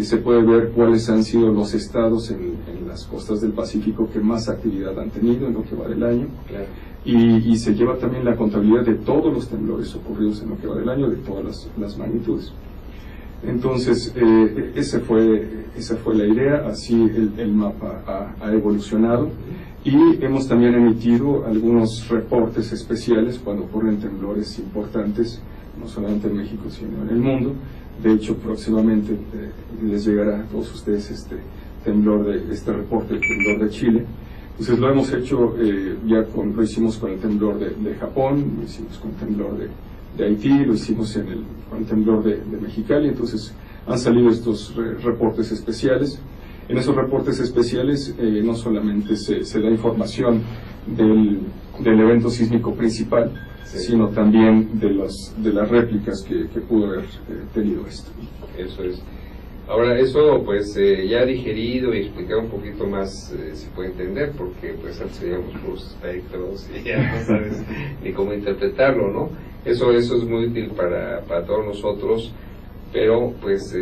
se puede ver cuáles han sido los estados en las costas del Pacífico que más actividad han tenido en lo que va del año. Claro. Y se lleva también la contabilidad de todos los temblores ocurridos en lo que va del año, de todas las magnitudes. Entonces, esa fue la idea, así el mapa ha evolucionado, y hemos también emitido algunos reportes especiales cuando ocurren temblores importantes, no solamente en México, sino en el mundo. De hecho, próximamente les llegará a todos ustedes este reporte, el temblor de Chile. Entonces lo hemos hecho, lo hicimos con el temblor de Japón, lo hicimos con el temblor de Haití, lo hicimos con el temblor de Mexicali. Entonces han salido estos reportes especiales. En esos reportes especiales no solamente se da información del evento sísmico principal, sino también de las réplicas que pudo haber tenido esto. Eso es. Ahora, eso pues ya digerido y explicado un poquito más se puede entender, porque pues antes veíamos los espectros y ya no sabes ni cómo interpretarlo, ¿no? Eso es muy útil para todos nosotros, pero pues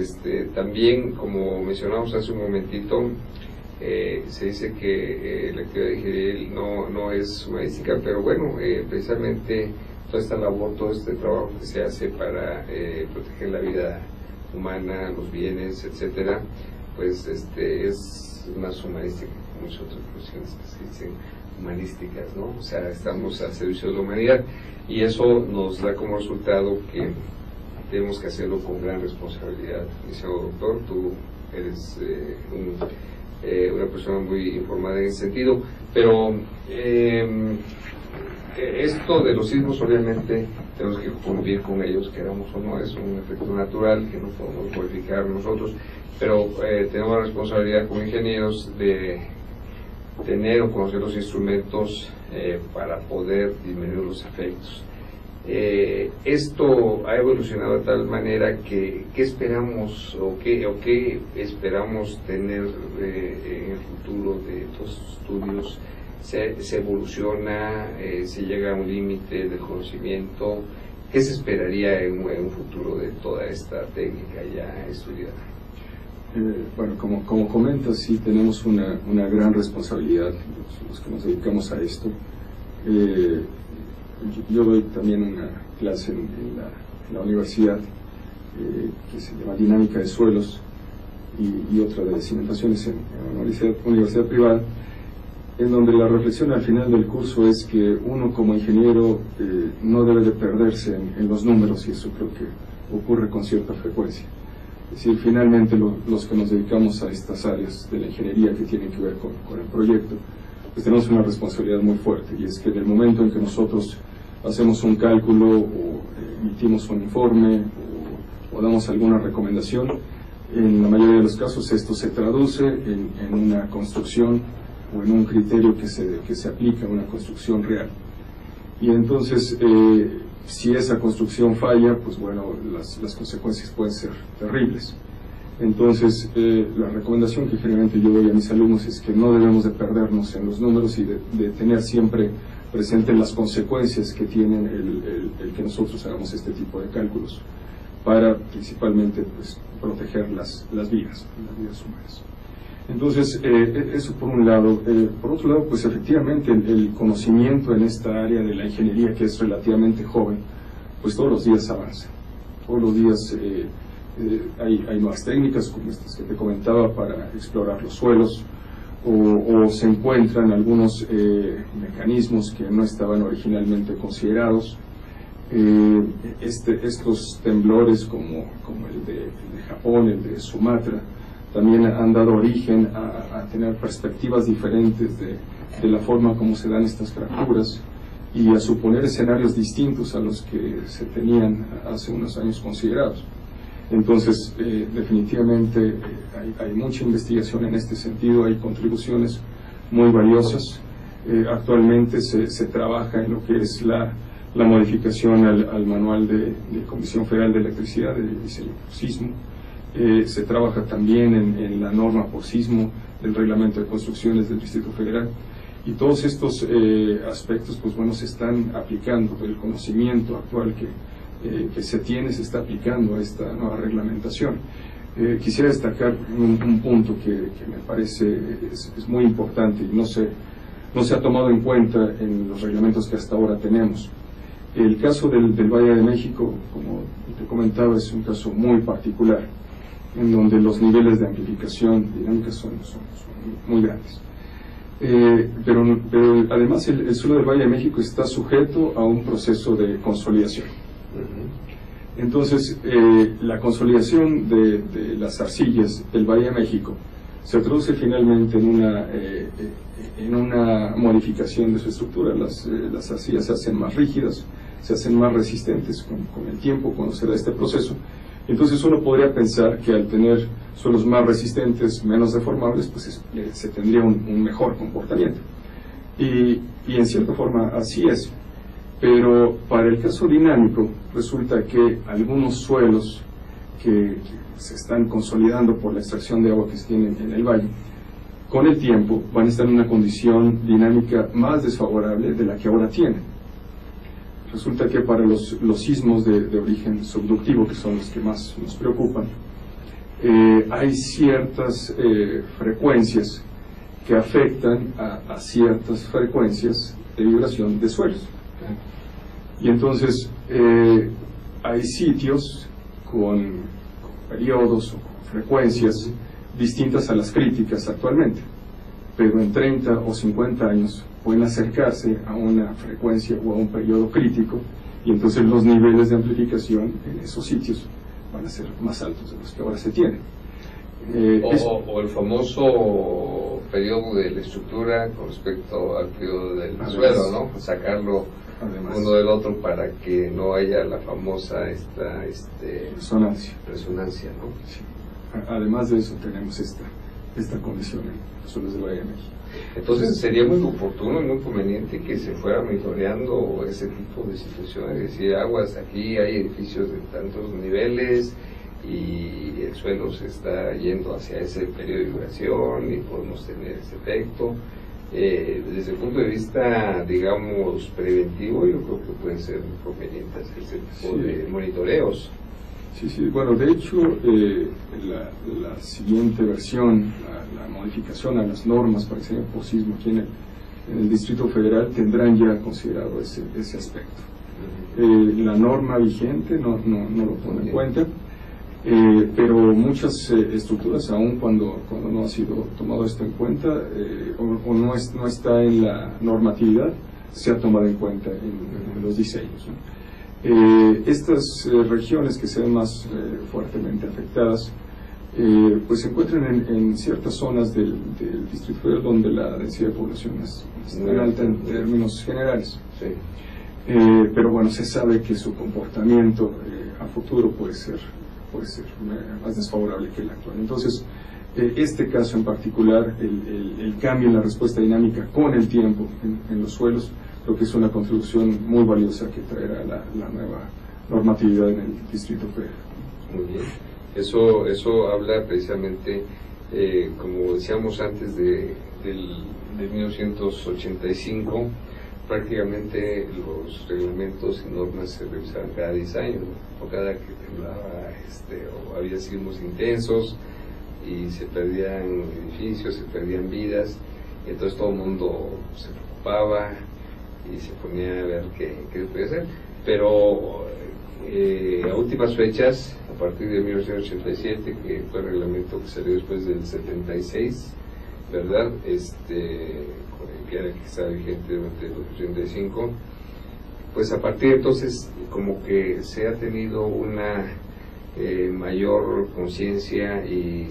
también, como mencionamos hace un momentito, se dice que la actividad digeril no es sumarística, pero bueno, precisamente toda esta labor, todo este trabajo que se hace para proteger la vida humana, los bienes, etcétera, pues es más humanística, como muchas otras profesiones que se dicen humanísticas, ¿no? O sea, estamos al servicio de la humanidad, y eso nos da como resultado que tenemos que hacerlo con gran responsabilidad. Licenciado doctor, tú eres una persona muy informada en ese sentido, pero esto de los sismos, obviamente tenemos que convivir con ellos, queramos o no, es un efecto natural que no podemos modificar nosotros, pero tenemos la responsabilidad como ingenieros de tener o conocer los instrumentos para poder disminuir los efectos. Esto ha evolucionado de tal manera que ¿qué esperamos o qué esperamos tener en el futuro de estos estudios? Se evoluciona, se llega a un límite del conocimiento. ¿Qué se esperaría en un futuro de toda esta técnica ya estudiada? Bueno, como comentas, sí tenemos una gran responsabilidad los que nos dedicamos a esto. Yo doy también una clase en la universidad que se llama Dinámica de Suelos y otra de cimentaciones en una universidad privada, en donde la reflexión al final del curso es que uno como ingeniero no debe de perderse en los números, y eso creo que ocurre con cierta frecuencia. Es decir, finalmente los que nos dedicamos a estas áreas de la ingeniería que tienen que ver con el proyecto, pues tenemos una responsabilidad muy fuerte, y es que en el momento en que nosotros hacemos un cálculo o emitimos un informe o damos alguna recomendación, en la mayoría de los casos esto se traduce en una construcción o en un criterio que se aplica a una construcción real. Y entonces, si esa construcción falla, pues bueno, las consecuencias pueden ser terribles. Entonces, la recomendación que generalmente yo doy a mis alumnos es que no debemos de perdernos en los números y de tener siempre presenten las consecuencias que tienen el que nosotros hagamos este tipo de cálculos para principalmente pues, proteger las vidas humanas. Entonces, eso por un lado. Por otro lado, pues efectivamente el conocimiento en esta área de la ingeniería, que es relativamente joven, pues todos los días avanza. Todos los días hay nuevas técnicas como estas que te comentaba para explorar los suelos, o se encuentran algunos mecanismos que no estaban originalmente considerados. Estos temblores como el de Japón, el de Sumatra, también han dado origen a tener perspectivas diferentes de la forma como se dan estas fracturas y a suponer escenarios distintos a los que se tenían hace unos años considerados. Entonces, definitivamente hay mucha investigación en este sentido, hay contribuciones muy valiosas. Actualmente se trabaja en lo que es la modificación al manual de Comisión Federal de Electricidad, de diseño por sismo. Se trabaja también en la norma por sismo del Reglamento de Construcciones del Distrito Federal. Y todos estos aspectos, pues bueno, se están aplicando. El conocimiento actual que se tiene se está aplicando a esta nueva reglamentación. Quisiera destacar un punto que me parece es muy importante y no se ha tomado en cuenta en los reglamentos que hasta ahora tenemos. El caso del Valle de México, como te comentaba, es un caso muy particular, en donde los niveles de amplificación dinámica son muy grandes. Pero además el suelo del Valle de México está sujeto a un proceso de consolidación. Entonces, la consolidación de las arcillas del Valle de México se traduce finalmente en una modificación de su estructura. Las arcillas se hacen más rígidas, se hacen más resistentes con el tiempo cuando se da este proceso. Entonces uno podría pensar que al tener suelos más resistentes, menos deformables, pues se tendría un mejor comportamiento. Y en cierta forma así es. Pero para el caso dinámico resulta que algunos suelos que se están consolidando por la extracción de agua que se tiene en el valle, con el tiempo van a estar en una condición dinámica más desfavorable de la que ahora tienen. Resulta que para los sismos de origen subductivo, que son los que más nos preocupan, hay ciertas frecuencias que afectan a ciertas frecuencias de vibración de suelos. Y entonces hay sitios con periodos o con frecuencias distintas a las críticas actualmente, pero en 30 o 50 años pueden acercarse a una frecuencia o a un periodo crítico, y entonces los niveles de amplificación en esos sitios van a ser más altos de los que ahora se tienen. O el famoso periodo de la estructura con respecto al periodo del suelo, ¿no? Sacarlo uno del otro para que no haya la famosa resonancia, ¿no? Sí. Además de eso tenemos esta condición en los suelos del Valle de México. Entonces sería muy oportuno y muy conveniente que se fuera monitoreando ese tipo de situaciones, es decir, aguas, aquí hay edificios de tantos niveles y el suelo se está yendo hacia ese periodo de vibración y podemos tener ese efecto. Desde el punto de vista, digamos, preventivo, yo creo que puede ser muy conveniente hacer ese tipo de monitoreos. Sí, bueno, de hecho, la siguiente versión, la modificación a las normas para diseño por sismo aquí en el Distrito Federal tendrán ya considerado ese aspecto. La norma vigente no lo pone en cuenta, pero muchas estructuras, aun cuando no ha sido tomado esto en cuenta o no está en la normatividad, se ha tomado en cuenta en los diseños, ¿no? Estas regiones que se ven más fuertemente afectadas pues se encuentran en ciertas zonas del Distrito Federal donde la densidad de población es tan alta en términos generales. Sí. Pero bueno, se sabe que su comportamiento a futuro puede ser más desfavorable que el actual. Entonces, este caso en particular, el cambio en la respuesta dinámica con el tiempo en los suelos, creo que es una contribución muy valiosa que traerá la nueva normatividad en el Distrito Federal. Muy bien. Eso habla precisamente, como decíamos antes, del 1985, prácticamente los reglamentos y normas se revisaban cada 10 años, ¿no? O cada que temblaba o había sismos intensos y se perdían edificios, se perdían vidas, y entonces todo el mundo se preocupaba y se ponía a ver qué podía hacer. Pero a últimas fechas, a partir de 1987, que fue el reglamento que salió después del 76, ¿verdad? Que era que estaba vigente durante el 85, pues a partir de entonces como que se ha tenido una mayor conciencia y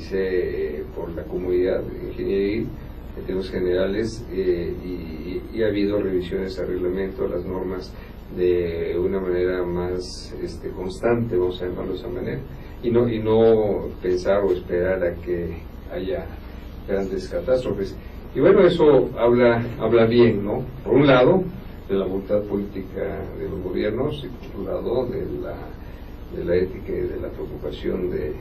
por la comunidad ingenieril en términos generales, y ha habido revisiones al reglamento, a las normas, de una manera más constante, vamos a llamarlo de esa manera, y no pensar o esperar a que haya grandes catástrofes. Y bueno, eso habla bien, ¿no? Por un lado, de la voluntad política de los gobiernos, y por otro lado, de la ética y de la preocupación de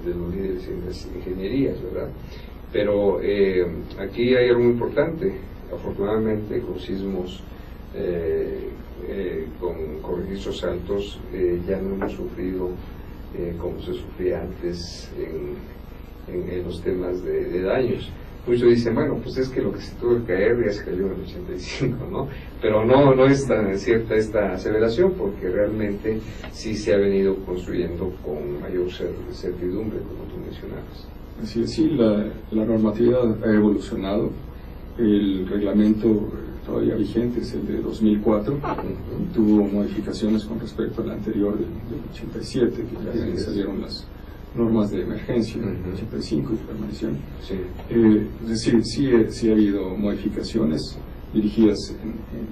los líderes en las ingenierías, ¿verdad? Pero aquí hay algo muy importante. Afortunadamente, con sismos con registros altos, ya no hemos sufrido como se sufría antes en los temas de daños. Muchos dicen, bueno, pues es que lo que se tuvo que caer ya se cayó en el 85, ¿no? Pero no es tan cierta esta aseveración, porque realmente sí se ha venido construyendo con mayor certidumbre, como tú mencionabas. Así es, sí, la normatividad ha evolucionado. El reglamento todavía vigente es el de 2004, y tuvo modificaciones con respecto al anterior del 87, que ya salieron las normas de emergencia, 85 y permanecieron. Sí. Es decir, sí ha habido modificaciones dirigidas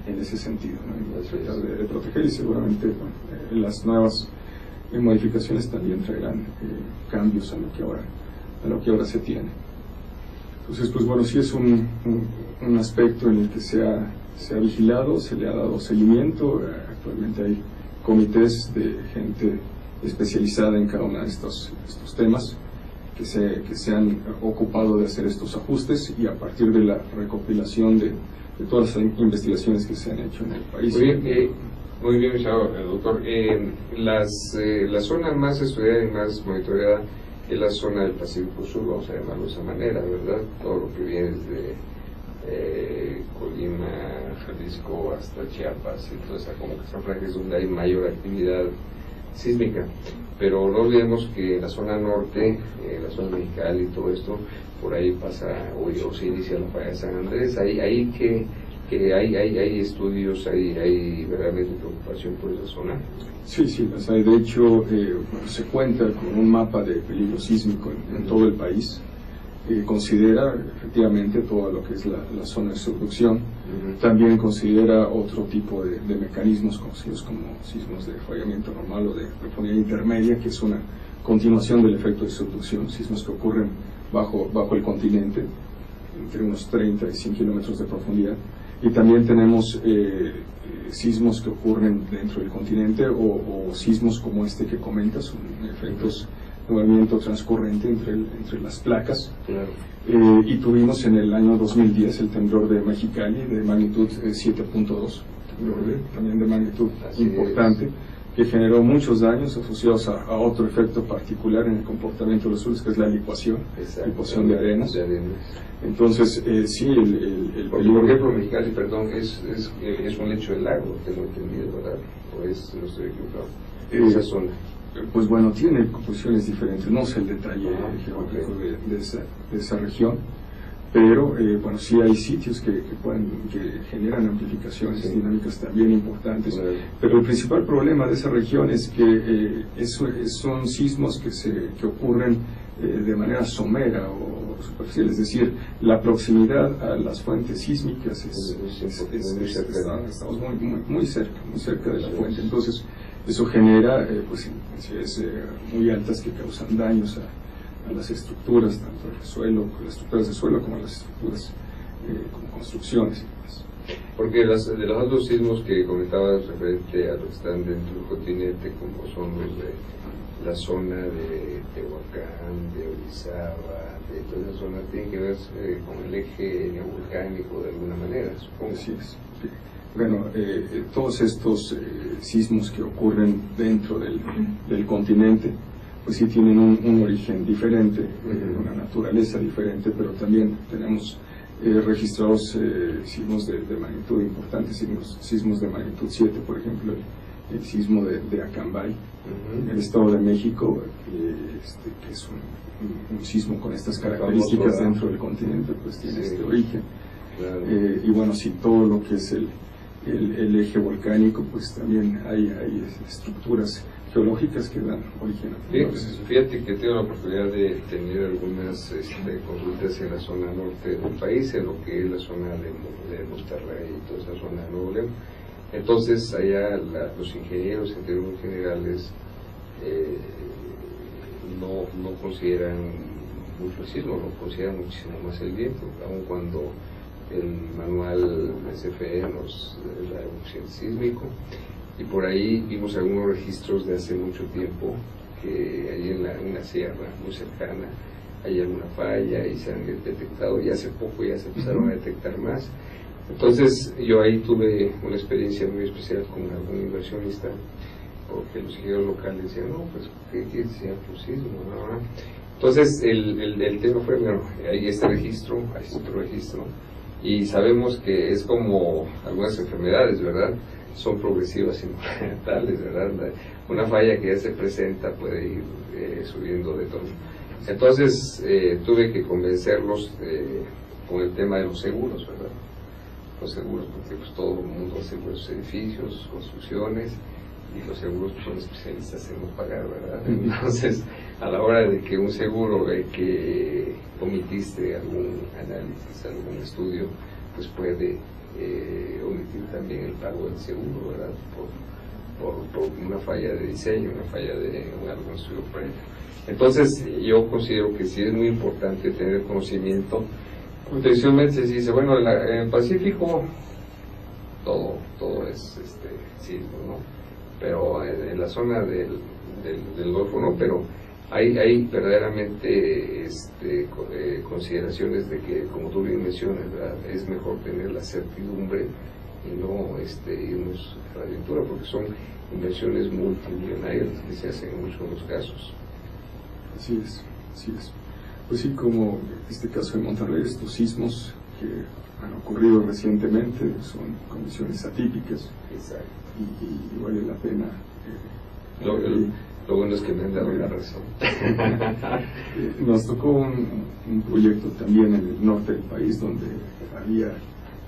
en ese sentido, ¿no? Tratar de proteger, y seguramente las nuevas modificaciones también traerán cambios a lo que ahora se tiene. Entonces, pues bueno, sí es un aspecto en el que se ha vigilado, se le ha dado seguimiento. Actualmente hay comités de gente especializada en cada uno de estos temas que se han ocupado de hacer estos ajustes, y a partir de la recopilación de todas las investigaciones que se han hecho en el país. Muy bien, doctor. La zona más estudiada y más monitoreada es la zona del Pacífico Sur, vamos a llamarlo de esa manera, ¿verdad? Todo lo que viene desde Colima, Jalisco, hasta Chiapas, y toda esa comunicación franca es donde hay mayor actividad sísmica. Pero no olvidemos que la zona norte, la zona Mexicali y todo esto, por ahí pasa o se inicia la falla de San Andrés. Ahí hay estudios, hay verdaderamente preocupación por esa zona. Sí, las hay. De hecho, se cuenta con un mapa de peligro sísmico en todo el país. Considera efectivamente todo lo que es la zona de subducción. También considera otro tipo de mecanismos conocidos como sismos de fallamiento normal o de profundidad intermedia, que es una continuación del efecto de subducción, sismos que ocurren bajo el continente, entre unos 30 y 100 kilómetros de profundidad. Y también tenemos sismos que ocurren dentro del continente, o sismos como este que comentas, son efectos de movimiento transcurrente entre las placas. Claro. Y tuvimos en el año 2010 el temblor de Mexicali de magnitud 7.2, también de magnitud importante, que generó muchos daños asociados a otro efecto particular en el comportamiento de los suelos, que es la licuación de arenas. Entonces, sí, el peligro. Por ejemplo, Mexicali, perdón, es un lecho del lago, tengo entendido, ¿verdad? ¿O no estoy equivocado? Esa zona. Pues bueno, tiene composiciones diferentes, no sé el detalle geológico de esa región, pero bueno, sí hay sitios que generan amplificaciones dinámicas también importantes. Pero el principal problema de esa región es que son sismos que ocurren de manera somera o superficial, es decir, la proximidad a las fuentes sísmicas estamos muy cerca de la fuente. Entonces, eso genera intensidades muy altas que causan daños a las estructuras, tanto al suelo, las estructuras de suelo, como a las estructuras como construcciones y demás. Porque de los otros sismos que comentabas referente a los que están dentro del continente, como son los de la zona de Tehuacán, de Orizaba, de toda esa zona, tienen que ver con el eje neovolcánico de alguna manera, supongo. Así es. Sí. Bueno, todos estos sismos que ocurren dentro del continente, pues sí tienen un origen diferente, una naturaleza diferente, pero también tenemos registrados sismos de magnitud importante, sismos de magnitud 7, por ejemplo, el sismo de Acambay, en el Estado de México, que es un sismo con estas características famoso, dentro del continente, pues tiene este origen. Claro. Y bueno, sí, todo lo que es el eje volcánico, pues también hay estructuras geológicas que dan origen a fíjate que tengo la oportunidad de tener algunas consultas en la zona norte del país, en lo que es la zona de Monterrey y toda esa zona de Nuevo León. Entonces allá los ingenieros en términos generales no consideran mucho el sismo, lo consideran muchísimo más el viento, aun cuando el manual SFE nos da un coeficiente sísmico. Y por ahí vimos algunos registros de hace mucho tiempo que ahí en una sierra muy cercana hay alguna falla y se han detectado, y hace poco ya se empezaron a detectar más. Entonces yo ahí tuve una experiencia muy especial con algún inversionista, porque los ingenieros locales decían, no, pues, ¿qué decían por sismo? No. Entonces el tema fue, bueno, hay este registro, hay otro registro, y sabemos que es como algunas enfermedades, ¿verdad? Son progresivas y mortales, ¿verdad? Una falla que ya se presenta puede ir subiendo de tono. Entonces tuve que convencerlos con el tema de los seguros, ¿verdad? Los seguros, porque pues todo el mundo asegura sus edificios, construcciones, y los seguros pues, son especialistas en no pagar, ¿verdad? Entonces, a la hora de que un seguro ve que omitiste algún análisis, algún estudio, pues puede omitir también el pago del seguro, ¿verdad? Por una falla de diseño, una falla de algún estudio previo. Entonces, yo considero que sí es muy importante tener conocimiento. Tradicionalmente se dice, bueno, en el Pacífico todo es sismo, ¿no? Pero en la zona del Golfo no, pero hay verdaderamente consideraciones de que, como tú bien mencionas, ¿verdad? Es mejor tener la certidumbre y no irnos a la aventura, porque son inversiones multimillonarias que se hacen en muchos de los casos. Así es. Pues sí, como este caso de Monterrey, estos sismos que han ocurrido recientemente son condiciones atípicas. Exacto. Y vale la pena. Lo bueno es que me han dado la razón. Nos tocó un proyecto también en el norte del país donde había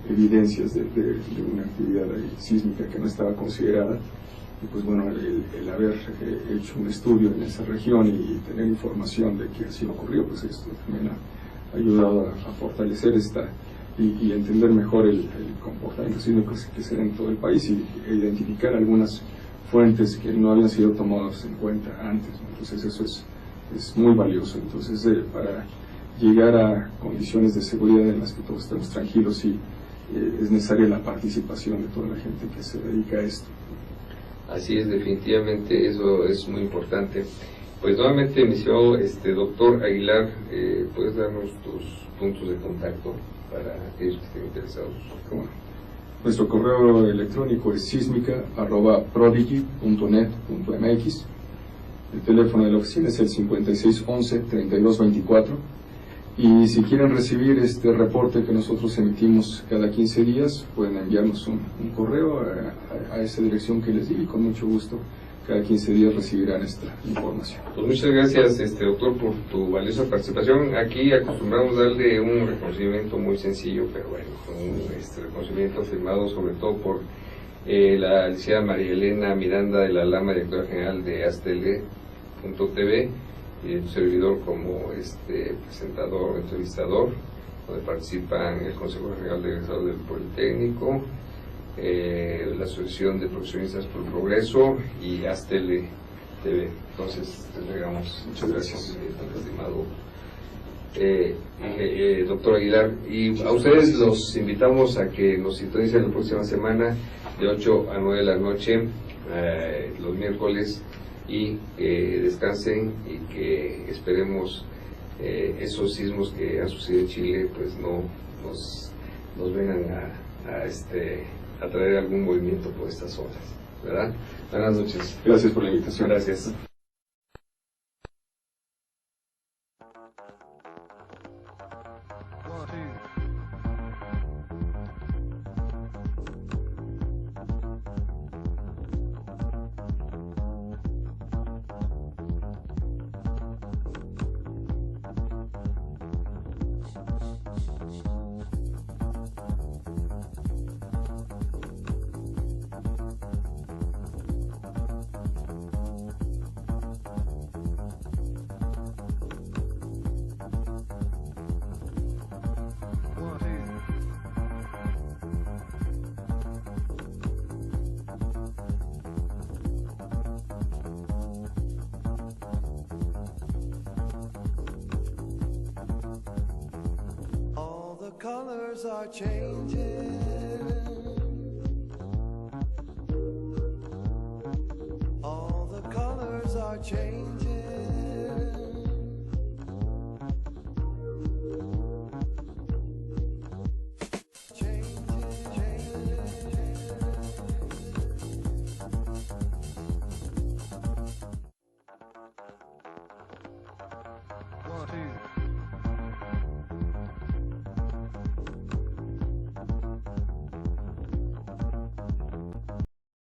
evidencias de una actividad sísmica que no estaba considerada. Y pues bueno, el haber hecho un estudio en esa región y tener información de que así ocurrió, pues esto también ha ayudado a fortalecer y entender mejor el comportamiento sísmico que se da en todo el país y identificar algunas fuentes que no habían sido tomadas en cuenta antes, ¿no? Entonces eso es muy valioso. Entonces para llegar a condiciones de seguridad en las que todos estemos tranquilos, y es necesaria la participación de toda la gente que se dedica a esto. Así es, definitivamente eso es muy importante. Pues nuevamente inició doctor Aguilar, ¿puedes darnos tus puntos de contacto para aquellos que estén interesados? ¿Cómo? Nuestro correo electrónico es sismica@prodigy.net.mx. El teléfono de la oficina es el 5611-3224. Y si quieren recibir este reporte que nosotros emitimos cada 15 días, pueden enviarnos un correo a esa dirección que les di, y con mucho gusto cada 15 días recibirán esta información. Pues muchas gracias, doctor, por tu valiosa participación. Aquí acostumbramos darle un reconocimiento muy sencillo, pero bueno, un reconocimiento firmado sobre todo por la licenciada María Elena Miranda de la Lama, directora general de Astele.tv, y el servidor como presentador, entrevistador, donde participan el Consejo General de Egresados del Politécnico, la Asociación de Profesionistas por el Progreso y Astele TV. Entonces, te entregamos muchas gracias, estimado doctor Aguilar. Y a ustedes los invitamos a que nos sintonicen la próxima semana de 8 a 9 de la noche, los miércoles, y que descansen y que esperemos esos sismos que han sucedido en Chile pues no nos vengan a traer algún movimiento por estas zonas, ¿verdad? Buenas noches. Gracias por la invitación. Gracias. Colors are changing.